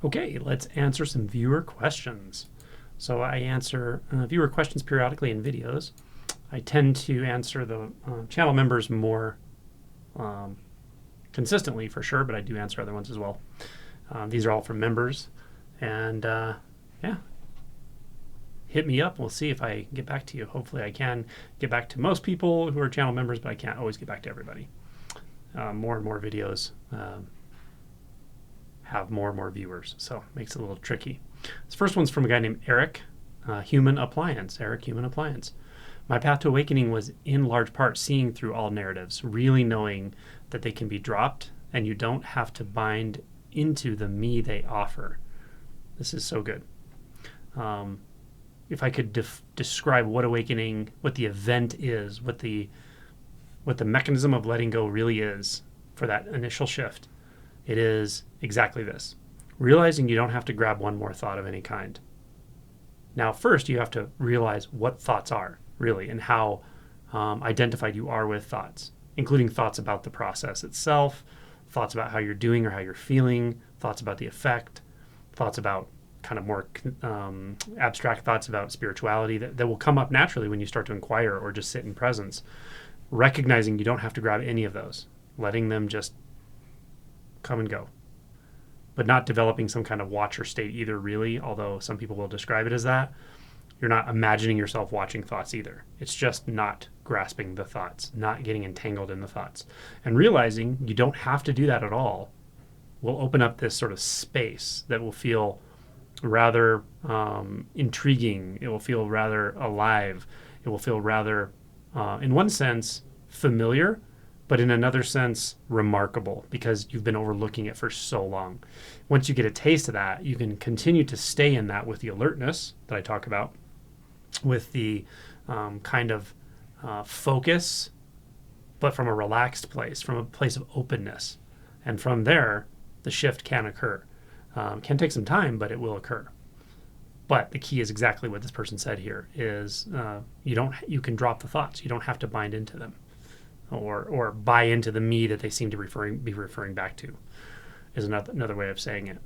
Okay, let's answer some viewer questions. So I answer viewer questions periodically in videos. I tend to answer the channel members more consistently for sure, but I do answer other ones as well. These are all from members. And yeah, hit me up. We'll see if I get back to you. Hopefully I can get back to most people who are channel members, but I can't always get back to everybody. More and more videos have more and more viewers, so it makes it a little tricky. This first one's from a guy named Eric, Human Appliance. Eric, Human Appliance. My path to awakening was in large part seeing through all narratives, really knowing that they can be dropped and you don't have to bind into the me they offer. This is so good. If I could describe what awakening, what the event is, what the mechanism of letting go really is for that initial shift, it is exactly this. Realizing you don't have to grab one more thought of any kind. Now, first, you have to realize what thoughts are, really, and how identified you are with thoughts, including thoughts about the process itself, thoughts about how you're doing or how you're feeling, thoughts about the effect, thoughts about kind of more abstract thoughts about spirituality that will come up naturally when you start to inquire or just sit in presence. Recognizing you don't have to grab any of those, letting them just come and go, but not developing some kind of watcher state either, really, although some people will describe it as that. You're not imagining yourself watching thoughts either. It's just not grasping the thoughts, not getting entangled in the thoughts. And realizing you don't have to do that at all will open up this sort of space that will feel rather intriguing. It will feel rather alive. It will feel rather, in one sense, familiar, but in another sense, remarkable, because you've been overlooking it for so long. Once you get a taste of that, you can continue to stay in that with the alertness that I talk about, with the kind of focus, but from a relaxed place, from a place of openness. And from there, the shift can occur. It can take some time, but it will occur. But the key is exactly what this person said here, is you can drop the thoughts. You don't have to bind into them or buy into the me that they seem to be referring back to, is another way of saying it.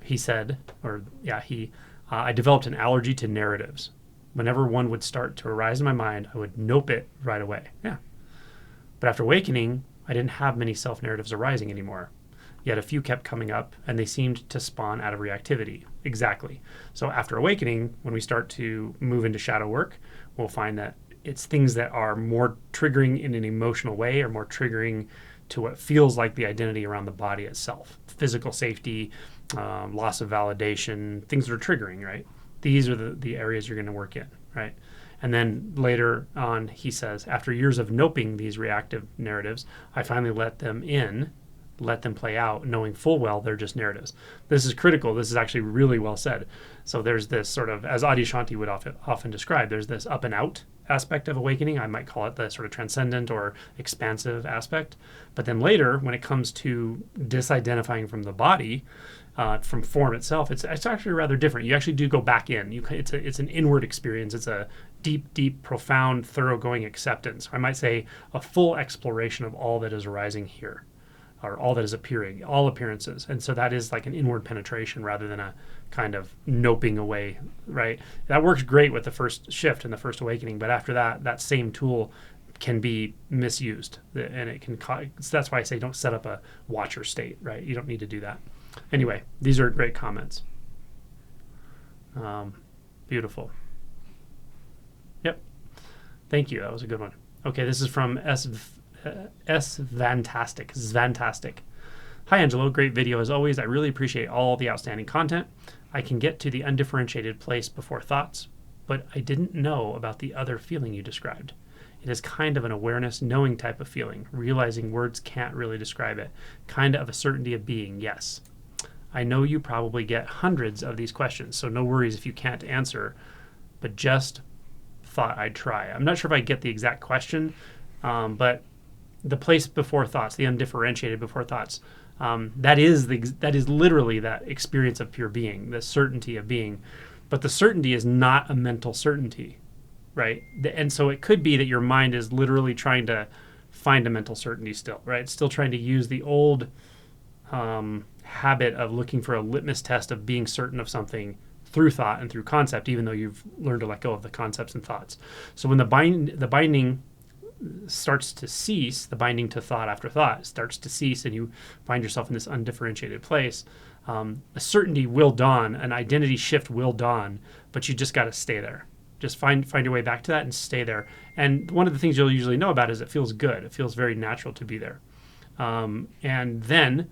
He said, I developed an allergy to narratives. Whenever one would start to arise in my mind, I would nope it right away. Yeah. But after awakening, I didn't have many self-narratives arising anymore. Yet a few kept coming up, and they seemed to spawn out of reactivity. Exactly. So after awakening, when we start to move into shadow work, we'll find that it's things that are more triggering in an emotional way, or more triggering to what feels like the identity around the body itself. Physical safety, loss of validation, things that are triggering, right? These are the areas you're going to work in, right? And then later on, he says, after years of noping these reactive narratives, I finally let them in, let them play out, knowing full well they're just narratives. This is critical. This is actually really well said. So there's this sort of, as Adyashanti would often describe, there's this up and out aspect of awakening. I might call it the sort of transcendent or expansive aspect. But then later, when it comes to disidentifying from the body, from form itself, it's actually rather different. You actually do go back in. It's an inward experience. It's a deep, profound, thoroughgoing acceptance. I might say a full exploration of all that is arising here, or all that is appearing, all appearances. And so that is like an inward penetration rather than a kind of noping away, right? That works great with the first shift and the first awakening, but after that, that same tool can be misused. And it can that's why I say don't set up a watcher state, right? You don't need to do that. Anyway, these are great comments. Beautiful. Yep. Thank you. That was a good one. Okay, this is from Svantastic. Hi, Angelo. Great video as always. I really appreciate all the outstanding content. I can get to the undifferentiated place before thoughts, but I didn't know about the other feeling you described. It is kind of an awareness, knowing type of feeling, realizing words can't really describe it. Kind of a certainty of being, yes. I know you probably get hundreds of these questions, so no worries if you can't answer, but just thought I'd try. I'm not sure if I get the exact question, but the place before thoughts, the undifferentiated before thoughts, that is literally that experience of pure being, the certainty of being. But the certainty is not a mental certainty, right? And so it could be that your mind is literally trying to find a mental certainty still, right? It's still trying to use the old habit of looking for a litmus test of being certain of something through thought and through concept, even though you've learned to let go of the concepts and thoughts. So when the binding starts to cease, the binding to thought after thought starts to cease, and you find yourself in this undifferentiated place, a certainty will dawn, an identity shift will dawn, but you just got to stay there. Just find your way back to that and stay there. And one of the things you'll usually know about is it feels good. It feels very natural to be there. And then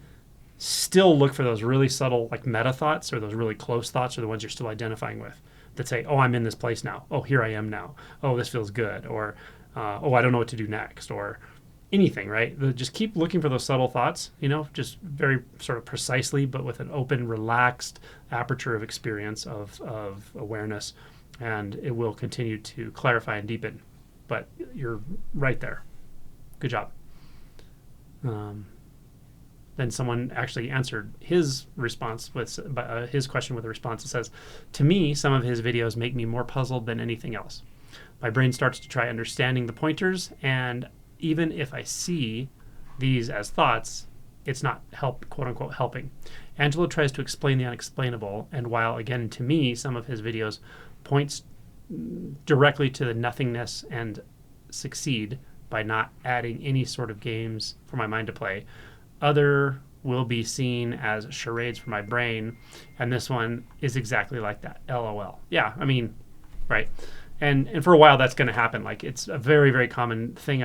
still look for those really subtle, like meta thoughts, or those really close thoughts, or the ones you're still identifying with, that say, oh, I'm in this place now. Oh, here I am now. Oh, this feels good. Or, oh, I don't know what to do next, or anything, right? Just keep looking for those subtle thoughts, just very sort of precisely, but with an open, relaxed aperture of experience, of awareness, and it will continue to clarify and deepen. But you're right there. Good job. Then someone actually answered his response with his question with a response that says, to me, some of his videos make me more puzzled than anything else. My brain starts to try understanding the pointers, and even if I see these as thoughts, it's not quote unquote helping. Angelo tries to explain the unexplainable, and while again to me some of his videos points directly to the nothingness and succeed by not adding any sort of games for my mind to play, other will be seen as charades for my brain, and this one is exactly like that. LOL. Yeah, I mean, right. And for a while that's going to happen. Like, it's a very, very common thing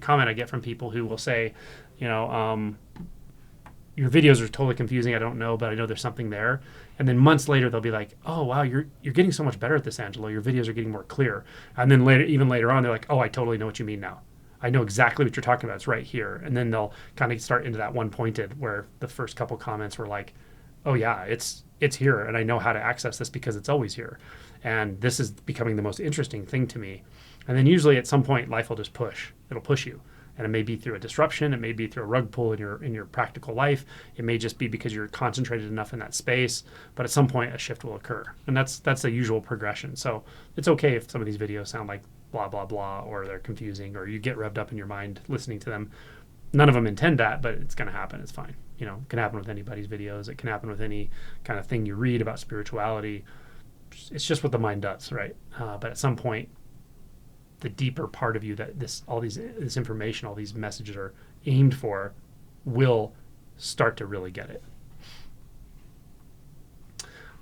comment I get from people who will say, your videos are totally confusing. I don't know, but I know there's something there. And then months later they'll be like, oh wow, you're getting so much better at this, Angelo. Your videos are getting more clear. And then even later on they're like, oh, I totally know what you mean now. I know exactly what you're talking about. It's right here. And then they'll kind of start into that one pointed where the first couple comments were like, oh yeah, it's here, and I know how to access this because it's always here. And this is becoming the most interesting thing to me. And then usually at some point life will just push. It'll push you. And it may be through a disruption, it may be through a rug pull in your practical life. It may just be because you're concentrated enough in that space, but at some point a shift will occur. And that's the usual progression. So it's okay if some of these videos sound like blah, blah, blah, or they're confusing, or you get revved up in your mind listening to them. None of them intend that, but it's going to happen. It's fine. It can happen with anybody's videos. It can happen with any kind of thing you read about spirituality. It's just what the mind does, right? But at some point, the deeper part of you that this information, all these messages are aimed for, will start to really get it.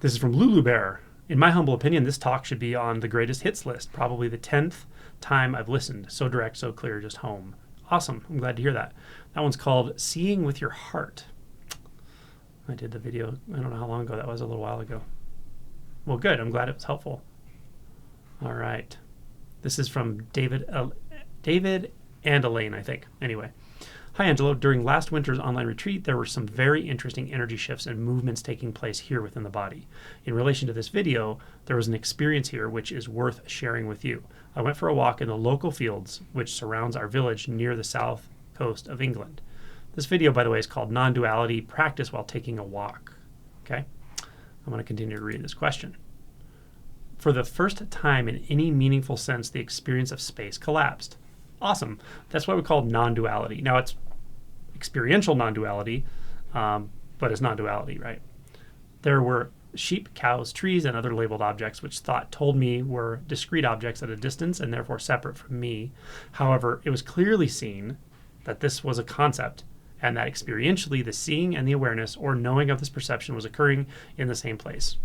This is from Lulu Bear. In my humble opinion, this talk should be on the greatest hits list, probably the 10th time I've listened. So direct, so clear, just home. Awesome. I'm glad to hear that. That one's called Seeing with Your Heart. I did the video, I don't know how long ago that was, a little while ago. Well, good. I'm glad it was helpful. All right. This is from David and Elaine, I think. Anyway. Hi, Angelo. During last winter's online retreat, there were some very interesting energy shifts and movements taking place here within the body. In relation to this video, there was an experience here which is worth sharing with you. I went for a walk in the local fields which surrounds our village near the south coast of England. This video, by the way, is called Non-Duality Practice While Taking a Walk. Okay? I'm going to continue to read this question. For the first time in any meaningful sense, the experience of space collapsed. Awesome. That's what we call non-duality. Now, it's experiential non-duality, but it's non-duality, right? There were sheep, cows, trees, and other labeled objects which thought told me were discrete objects at a distance and therefore separate from me. However, it was clearly seen that this was a concept and that experientially the seeing and the awareness or knowing of this perception was occurring in the same place.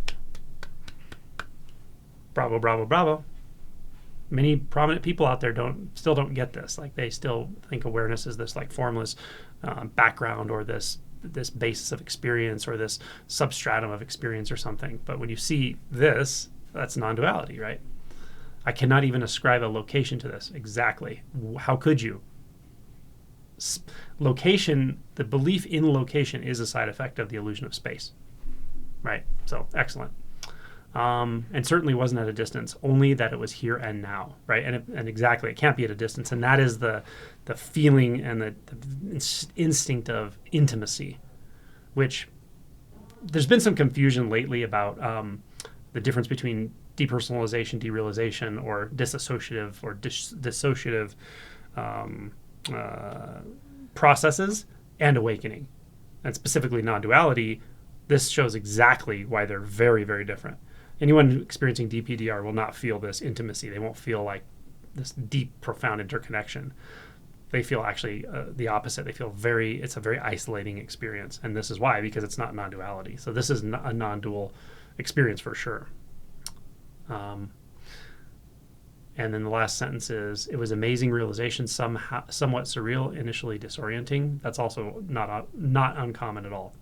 Bravo, bravo, bravo. Many prominent people out there still don't get this. Like, they still think awareness is this like formless background, or this basis of experience, or this substratum of experience or something. But when you see this, that's non-duality, right? I cannot even ascribe a location to this. Exactly. How could you? Location, the belief in location is a side effect of the illusion of space, right? So excellent. And certainly wasn't at a distance, only that it was here and now, right? And exactly, it can't be at a distance. And that is the feeling and the instinct of intimacy, which there's been some confusion lately about the difference between depersonalization, derealization, or dissociative dissociative processes and awakening. and specifically non-duality, this shows exactly why they're very, very different. Anyone experiencing DPDR will not feel this intimacy. They won't feel like this deep, profound interconnection. They feel actually the opposite. They feel it's a very isolating experience. And this is why, because it's not non-duality. So this is a non-dual experience for sure. And then the last sentence is, it was amazing realization, somewhat surreal, initially disorienting. That's also not uncommon at all.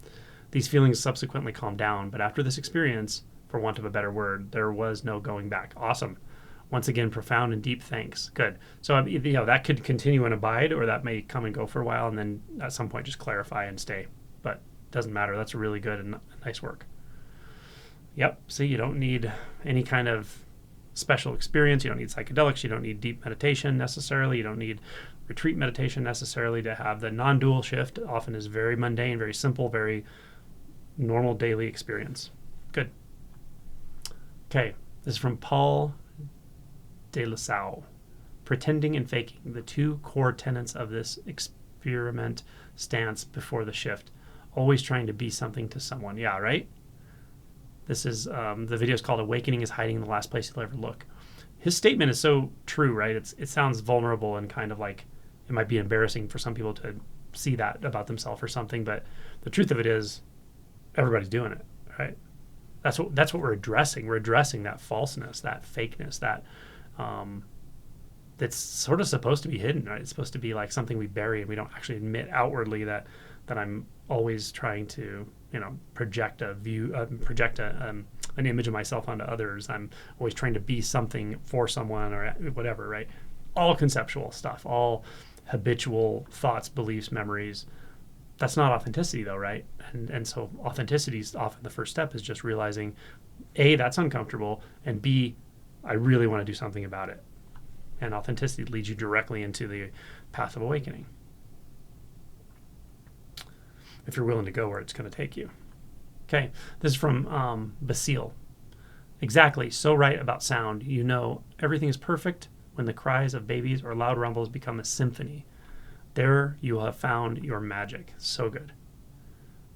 These feelings subsequently calmed down, but after this experience, for want of a better word, there was no going back. Awesome. Once again, profound and deep thanks. Good. So, that could continue and abide, or that may come and go for a while, and then at some point just clarify and stay. But it doesn't matter. That's really good and nice work. Yep. See, you don't need any kind of special experience. You don't need psychedelics. You don't need deep meditation necessarily. You don't need retreat meditation necessarily to have the non-dual shift. Often is very mundane, very simple, very normal daily experience. Good. Okay. This is from Paul de la Salle. Pretending and faking, the two core tenets of this experiment stance before the shift. Always trying to be something to someone. Yeah, right? This is, the video is called Awakening is Hiding in the Last Place You'll Ever Look. His statement is so true, right? It sounds vulnerable and kind of like it might be embarrassing for some people to see that about themselves or something, but the truth of it is everybody's doing it, right? That's what we're addressing. We're addressing that falseness, that fakeness, that's sort of supposed to be hidden, right? It's supposed to be like something we bury and we don't actually admit outwardly that I'm always trying to, project an image of myself onto others. I'm always trying to be something for someone or whatever, right? All conceptual stuff, all habitual thoughts, beliefs, memories. That's not authenticity though, right? And so authenticity is often the first step, is just realizing A, that's uncomfortable, and B, I really want to do something about it. And authenticity leads you directly into the path of awakening, if you're willing to go where it's going to take you. Okay, this is from Basile. Exactly, so right about sound. Everything is perfect when the cries of babies or loud rumbles become a symphony. There you will have found your magic. So good.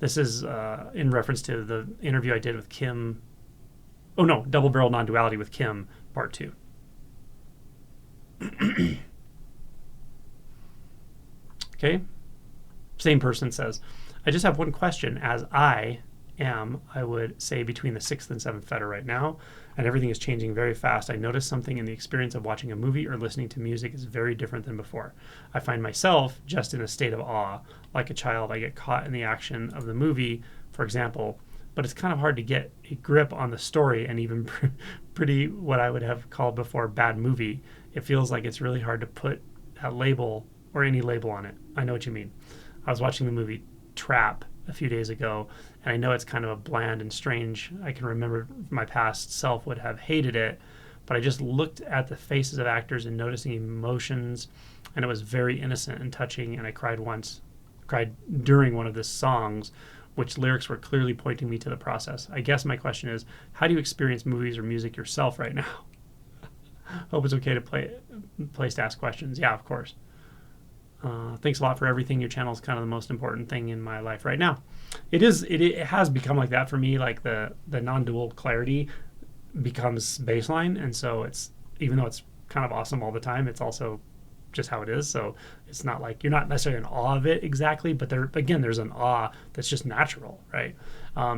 This is in reference to the interview I did with Kim. Oh no, Double Barrel Non-Duality with Kim, part 2. Okay, same person says, I just have one question. As I would say, between the 6th and 7th fetter right now, and everything is changing very fast. I notice something in the experience of watching a movie or listening to music is very different than before. I find myself just in a state of awe. Like a child, I get caught in the action of the movie, for example, but it's kind of hard to get a grip on the story and even pretty, what I would have called before, bad movie. It feels like it's really hard to put that label or any label on it. I know what you mean. I was watching the movie Trap a few days ago, and I know it's kind of a bland and strange. I can remember my past self would have hated it, but I just looked at the faces of actors and noticing emotions, and it was very innocent and touching, and I cried during one of the songs, which lyrics were clearly pointing me to the process. I guess my question is, how do you experience movies or music yourself right now? Hope it's okay to place to ask questions. Yeah, of course. Thanks a lot for everything. Your channel is kind of the most important thing in my life right now. It has become like that for me. Like the non-dual clarity becomes baseline, and so it's, even though it's kind of awesome all the time, it's also just how it is. So it's not like you're not necessarily in awe of it exactly, but there's an awe that's just natural, right?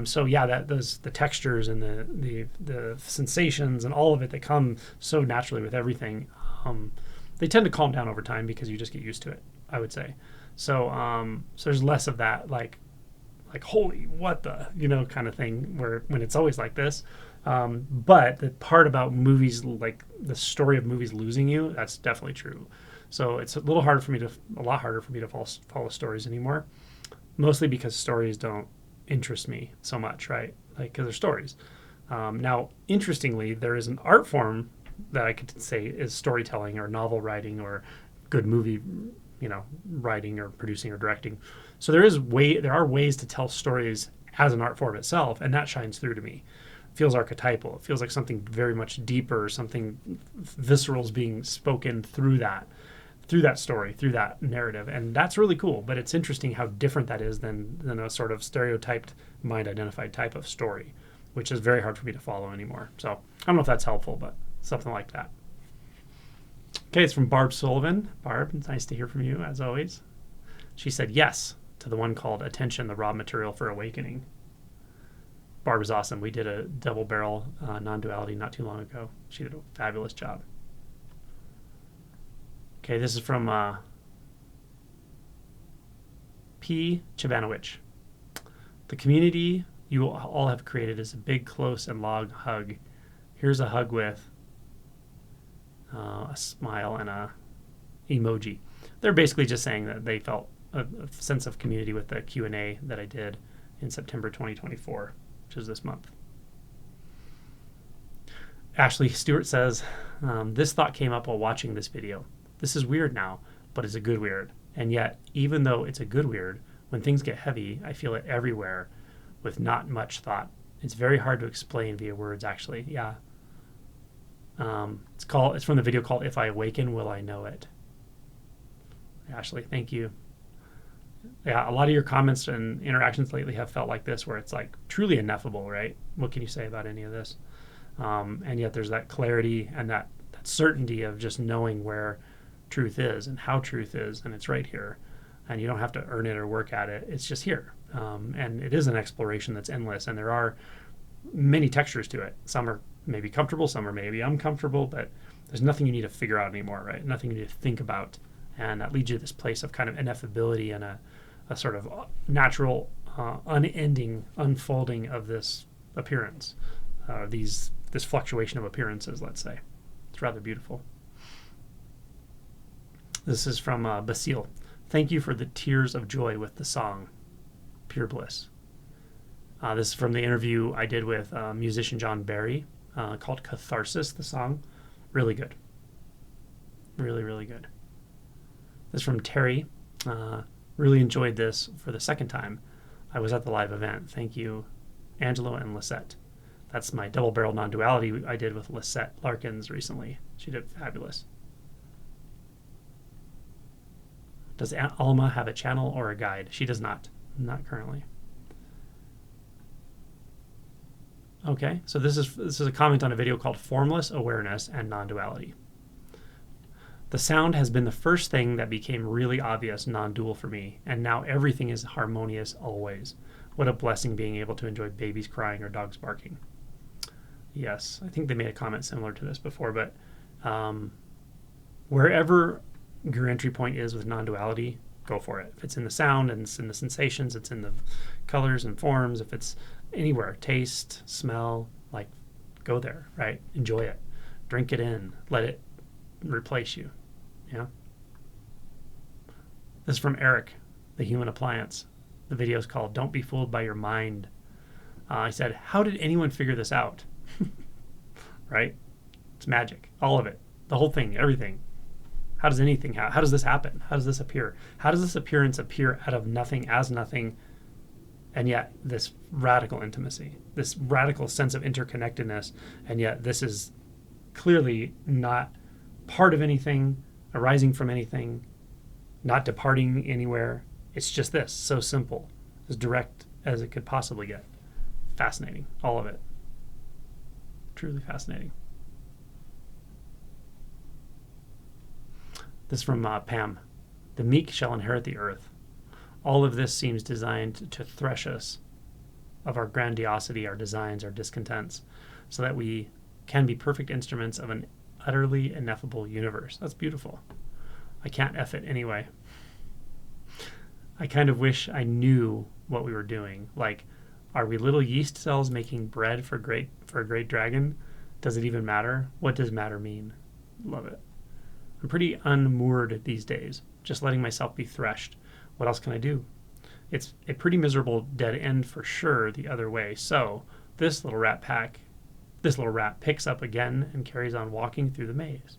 So yeah, the textures and the sensations and all of it that come so naturally with everything, they tend to calm down over time because you just get used to it, I would say. So so there's less of that like holy what the kind of thing when it's always like this. But the part about movies, like the story of movies losing you, that's definitely true. So it's a lot harder for me to follow stories anymore, mostly because stories don't interest me so much, right? Like, because they're stories. Now, interestingly, there is an art form that I could say is storytelling or novel writing or good movie, writing or producing or directing. So there are ways to tell stories as an art form itself, and that shines through to me. It feels archetypal. It feels like something very much deeper, something visceral is being spoken through that. through that story, through that narrative. And that's really cool, but it's interesting how different that is than a sort of stereotyped, mind-identified type of story, which is very hard for me to follow anymore. So I don't know if that's helpful, but something like that. Okay, it's from Barb Sullivan. Barb, it's nice to hear from you, as always. She said yes to the one called Attention, the Raw Material for Awakening. Barb is awesome. We did a double barrel non-duality not too long ago. She did a fabulous job. Okay, this is from P. Chivanowicz. The community you all have created is a big, close, and long hug. Here's a hug with a smile and a emoji. They're basically just saying that they felt a sense of community with the Q&A that I did in September 2024, which is this month. Ashley Stewart says, this thought came up while watching this video. This is weird now, but it's a good weird. And yet, even though it's a good weird, when things get heavy, I feel it everywhere with not much thought. It's very hard to explain via words, actually. Yeah. It's from the video called If I Awaken, Will I Know It? Ashley, thank you. Yeah, a lot of your comments and interactions lately have felt like this, where it's like truly ineffable, right? What can you say about any of this? And yet there's that clarity and that certainty of just knowing where truth is and how truth is, and it's right here. And you don't have to earn it or work at it. It's just here. And it is an exploration that's endless, and there are many textures to it. Some are maybe comfortable, some are maybe uncomfortable, but there's nothing you need to figure out anymore, right? Nothing you need to think about. And that leads you to this place of kind of ineffability and a sort of natural, unending unfolding of this appearance, this fluctuation of appearances, let's say. It's rather beautiful. This is from Basile. Thank you for the tears of joy with the song, Pure Bliss. This is from the interview I did with musician John Barry called Catharsis, the song. Really good. Really, really good. This is from Terry. Really enjoyed this for the second time. I was at the live event. Thank you, Angelo and Lisette. That's my double barrel non-duality I did with Lisette Larkins recently. She did fabulous. Does Alma have a channel or a guide? She does not. Not currently. Okay, so this is a comment on a video called Formless Awareness and Non-Duality. The sound has been the first thing that became really obvious non-dual for me, and now everything is harmonious always. What a blessing being able to enjoy babies crying or dogs barking. Yes, I think they made a comment similar to this before, but wherever your entry point is with non-duality, go for it. If it's in the sound and it's in the sensations, it's in the colors and forms, if it's anywhere, taste, smell, like go there, right? Enjoy it. Drink it in. Let it replace you. Yeah. This is from Eric, the Human Appliance. The video is called Don't Be Fooled by Your Mind. I said, how did anyone figure this out? Right? It's magic. All of it. The whole thing. Everything. How does anything happen? How does this happen? How does this appear? How does this appearance appear out of nothing as nothing, and yet this radical intimacy, this radical sense of interconnectedness, and yet this is clearly not part of anything, arising from anything, not departing anywhere. It's just this, so simple, as direct as it could possibly get. Fascinating, all of it. Truly fascinating. This is from Pam. The meek shall inherit the earth. All of this seems designed to thresh us of our grandiosity, our designs, our discontents, so that we can be perfect instruments of an utterly ineffable universe. That's beautiful. I can't F it anyway. I kind of wish I knew what we were doing. Like, are we little yeast cells making bread for a great dragon? Does it even matter? What does matter mean? Love it. I'm pretty unmoored these days, just letting myself be threshed. What else can I do? It's a pretty miserable dead end for sure the other way. So this little rat picks up again and carries on walking through the maze.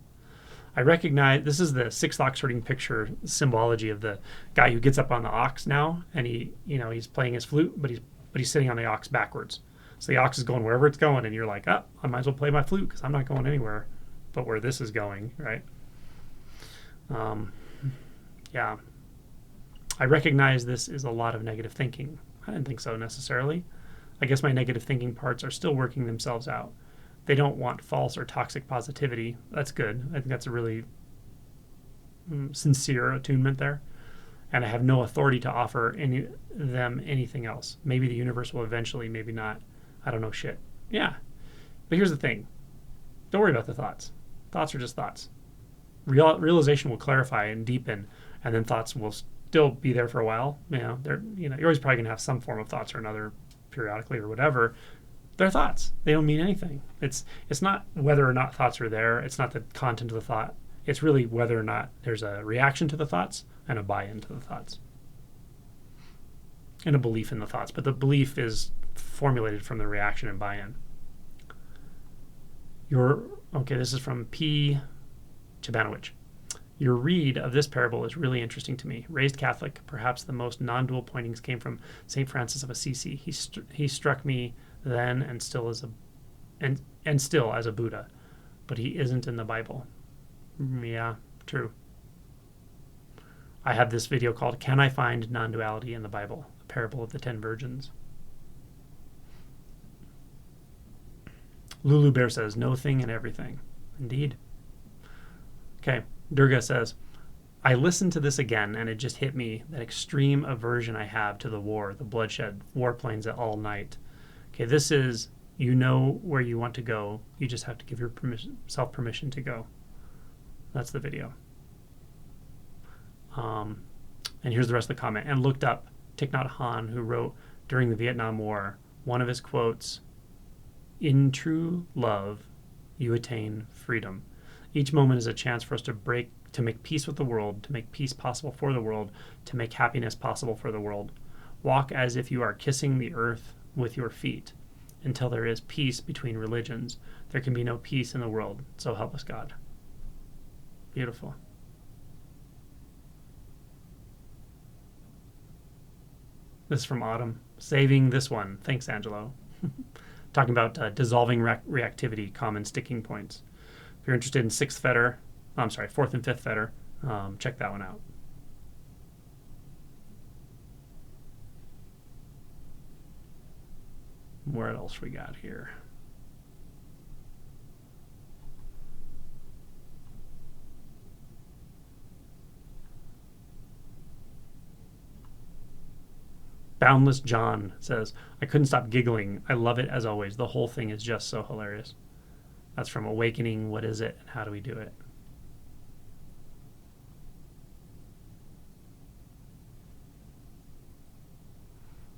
I recognize this is the sixth ox herding picture symbology of the guy who gets up on the ox now, and he's playing his flute, but he's sitting on the ox backwards. So the ox is going wherever it's going, and you're like, oh, I might as well play my flute because I'm not going anywhere but where this is going, right? Yeah. I recognize this is a lot of negative thinking. I didn't think so necessarily. I guess my negative thinking parts are still working themselves out. They don't want false or toxic positivity. That's good. I think that's a really sincere attunement there. And I have no authority to offer them anything else. Maybe the universe will eventually, maybe not. I don't know shit. Yeah. But here's the thing. Don't worry about the thoughts. Thoughts are just thoughts. Realization will clarify and deepen, and then thoughts will still be there for a while. You're always probably going to have some form of thoughts or another periodically or whatever. They're thoughts. They don't mean anything. It's not whether or not thoughts are there. It's not the content of the thought. It's really whether or not there's a reaction to the thoughts and a buy-in to the thoughts. And a belief in the thoughts. But the belief is formulated from the reaction and buy-in. This is from P. Chabanowicz. Your read of this parable is really interesting to me. Raised Catholic, perhaps the most non-dual pointings came from St. Francis of Assisi. He struck me then and still as a Buddha, but he isn't in the Bible. Yeah, true. I have this video called "Can I Find Non-Duality in the Bible?" The Parable of the 10 Virgins. Lulu Bear says, "No thing and everything." Indeed. Okay, Durga says, I listened to this again and it just hit me, that extreme aversion I have to the war, the bloodshed, warplanes at all night. Okay, this is, you know where you want to go. You just have to give yourself permission to go. That's the video. And here's the rest of the comment. And looked up Thich Nhat Hanh, who wrote during the Vietnam War, one of his quotes, "In true love, you attain freedom. Each moment is a chance for us to make peace with the world, to make peace possible for the world, to make happiness possible for the world. Walk as if you are kissing the earth with your feet. Until there is peace between religions, there can be no peace in the world. So help us God." Beautiful. This is from Autumn. Saving this one. Thanks, Angelo. Talking about dissolving reactivity, common sticking points. If you're interested in fourth and fifth fetter, check that one out. What else we got here? Boundless John says, I couldn't stop giggling. I love it as always. The whole thing is just so hilarious. That's from Awakening. What is it and how do we do it?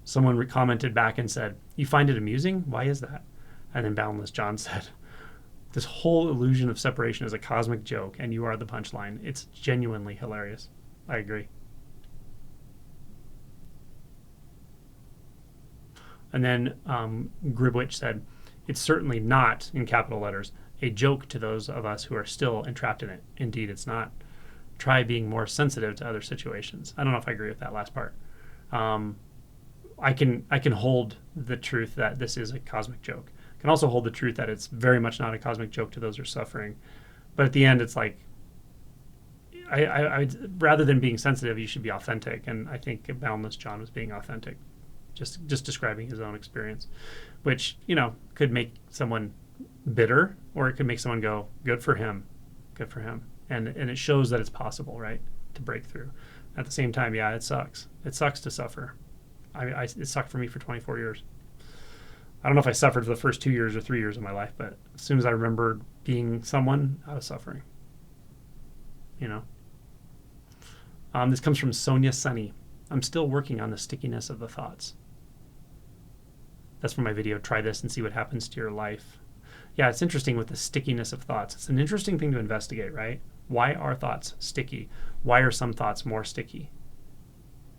Someone commented back and said, you find it amusing? Why is that? And then Boundless John said, this whole illusion of separation is a cosmic joke and you are the punchline. It's genuinely hilarious. I agree. And then Gribwich said, it's certainly not, in capital letters, a joke to those of us who are still entrapped in it. Indeed, it's not. Try being more sensitive to other situations. I don't know if I agree with that last part. I can hold the truth that this is a cosmic joke. I can also hold the truth that it's very much not a cosmic joke to those who are suffering. But at the end, it's like, I rather than being sensitive, you should be authentic. And I think Boundless John was being authentic. Just describing his own experience, which, could make someone bitter or it could make someone go, good for him. And it shows that it's possible, right, to break through. At the same time, yeah, it sucks. It sucks to suffer. It sucked for me for 24 years. I don't know if I suffered for the first 2 years or 3 years of my life, but as soon as I remembered being someone, I was suffering. This comes from Sonia Sunny. I'm still working on the stickiness of the thoughts. That's from my video, try this and see what happens to your life. Yeah, it's interesting with the stickiness of thoughts. It's an interesting thing to investigate, right? Why are thoughts sticky? Why are some thoughts more sticky?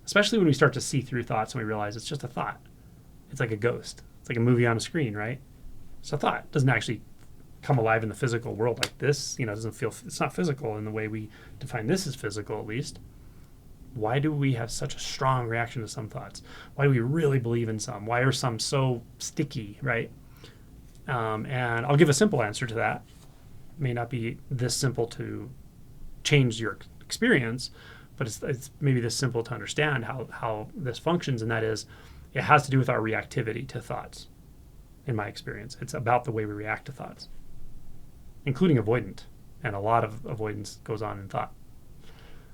Especially when we start to see through thoughts and we realize it's just a thought. It's like a ghost. It's like a movie on a screen, right? It's a thought. It doesn't actually come alive in the physical world like this. It's not physical in the way we define this as physical, at least. Why do we have such a strong reaction to some thoughts? Why do we really believe in some? Why are some so sticky, right? And I'll give a simple answer to that. It may not be this simple to change your experience, but it's maybe this simple to understand how this functions, and that is, it has to do with our reactivity to thoughts. In my experience, it's about the way we react to thoughts, including avoidant, and a lot of avoidance goes on in thought.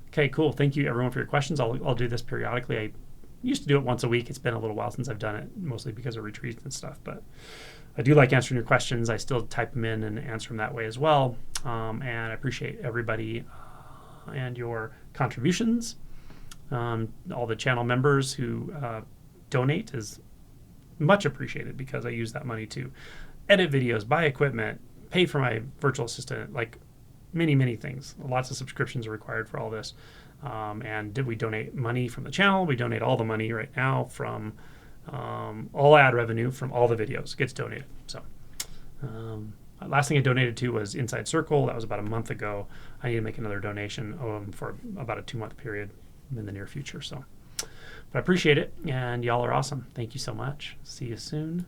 Okay, cool. Thank you, everyone, for your questions. I'll do this periodically. I used to do it once a week. It's been a little while since I've done it, mostly because of retreats and stuff, but I do like answering your questions. I still type them in and answer them that way as well. And I appreciate everybody and your contributions. All the channel members who donate is much appreciated, because I use that money to edit videos, buy equipment, pay for my virtual assistant, like many things. Lots of subscriptions are required for all this. And did we donate money from the channel? We donate all the money right now from all ad revenue from all the videos gets donated. So last thing I donated to was Inside Circle. That was about a month ago. I need to make another donation for about a 2-month period in the near future. So, but I appreciate it, and y'all are awesome. Thank you so much. See you soon.